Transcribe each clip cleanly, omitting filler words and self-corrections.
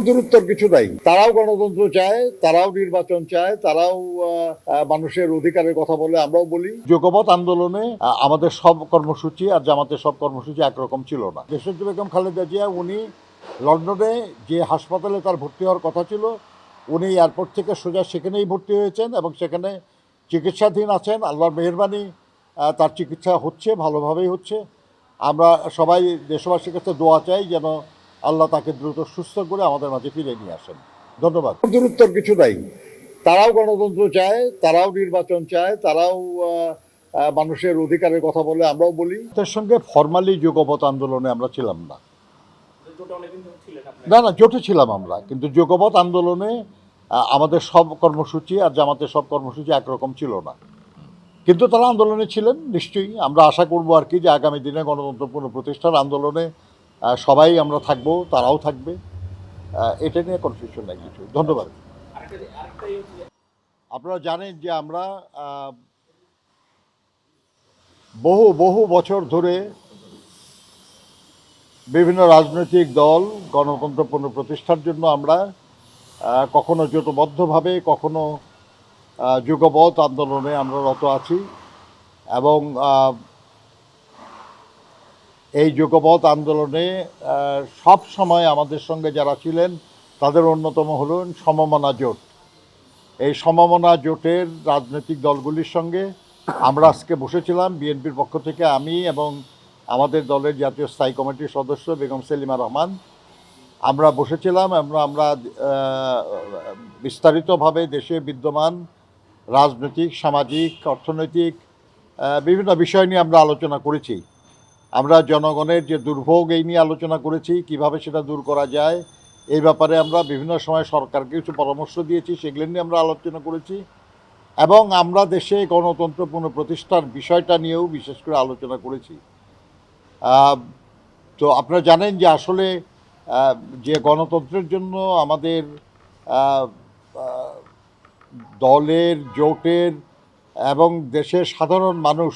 দূরত্বর কিছু নাই। তারাও গণতন্ত্র চায়, তারাও নির্বাচন চায়, তারাও মানুষের অধিকারের কথা বলে, আমরাও বলি। যুগপৎ আন্দোলনে আমাদের সব কর্মসূচি আর জামাতের সব কর্মসূচি একরকম ছিল না। দেশনেত্রী বেগম খালেদা জিয়া উনি লন্ডনে যে হাসপাতালে তার ভর্তি হওয়ার কথা ছিল, উনি এয়ারপোর্ট থেকে সোজা সেখানেই ভর্তি হয়েছেন এবং সেখানে চিকিৎসাধীন আছেন। আল্লাহর মেহেরবানি, তার চিকিৎসা হচ্ছে, ভালোভাবেই হচ্ছে। আমরা সবাই দেশবাসীর কাছে দোয়া চাই যেন আল্লাহ তাকে দ্রুত সুস্থ করে আমাদের মাঝে ফিরে নিয়ে আসেন। ধন্যবাদ। দূরত্বর কিছু নাই। তারাও গণতন্ত্র চায়, তারাও নির্বাচন চায়, তারাও মানুষের অধিকারের কথা বলে, আমরাও বলি। তার সঙ্গে ফরমালি যুগপৎ আন্দোলনে আমরা ছিলাম না। না, জোটে ছিলাম আমরা, কিন্তু যুগপৎ আন্দোলনে আমাদের সব কর্মসূচি আর জামাতের সব কর্মসূচি একরকম ছিল না। কিন্তু তারা আন্দোলনে ছিলেন নিশ্চয়ই। আমরা আশা করব আর কি যে আগামী দিনে গণতন্ত্র পুনঃপ্রতিষ্ঠার আন্দোলনে সবাই আমরা থাকব, তারাও থাকবে। এটা নিয়ে কনফিউশন নাই কিছু। ধন্যবাদ। আপনারা জানেন যে আমরা বহু বহু বছর ধরে বিভিন্ন রাজনৈতিক দল গণতন্ত্র পুনঃপ্রতিষ্ঠার জন্য আমরা কখনো জোটবদ্ধভাবে, কখনো যুগপৎ আন্দোলনে আমরা রত আছি এবং এই যুগপৎ আন্দোলনে সব সময় আমাদের সঙ্গে যারা ছিলেন তাদের অন্যতম হলেন সমমনা জোট। এই সমমনা জোটের রাজনৈতিক দলগুলির সঙ্গে আমরা আজকে বসেছিলাম। বিএনপির পক্ষ থেকে আমি এবং আমাদের দলের জাতীয় স্থায়ী কমিটির সদস্য বেগম সেলিমা রহমান আমরা বসেছিলাম এবং আমরা বিস্তারিতভাবে দেশে বিদ্যমান রাজনৈতিক, সামাজিক, অর্থনৈতিক বিভিন্ন বিষয় নিয়ে আমরা আলোচনা করেছি। আমরা জনগণের যে দুর্ভোগ এই নিয়ে আলোচনা করেছি, কিভাবে সেটা দূর করা যায় এই ব্যাপারে আমরা বিভিন্ন সময় সরকারকে কিছু পরামর্শ দিয়েছি, সেগুলো নিয়ে আমরা আলোচনা করেছি এবং আমরা দেশে গণতন্ত্র পুনঃপ্রতিষ্ঠার বিষয়টা নিয়েও বিশেষ করে আলোচনা করেছি। তো আপনারা জানেন যে আসলে যে গণতন্ত্রের জন্য আমাদের দলের, জোটের এবং দেশের সাধারণ মানুষ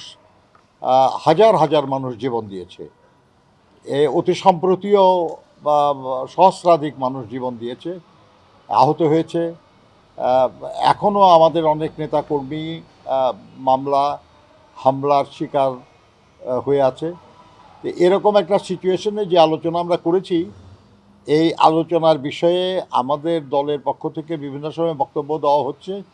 হাজার হাজার মানুষ জীবন দিয়েছে। অতি সম্প্রতিও সহস্রাধিক মানুষ জীবন দিয়েছে, আহত হয়েছে। এখনও আমাদের অনেক নেতাকর্মী মামলা, হামলার শিকার হয়ে আছে। এরকম একটা সিচুয়েশনে যে আলোচনা আমরা করেছি, এই আলোচনার বিষয়ে আমাদের দলের পক্ষ থেকে বিভিন্ন সময় বক্তব্য দেওয়া হচ্ছে।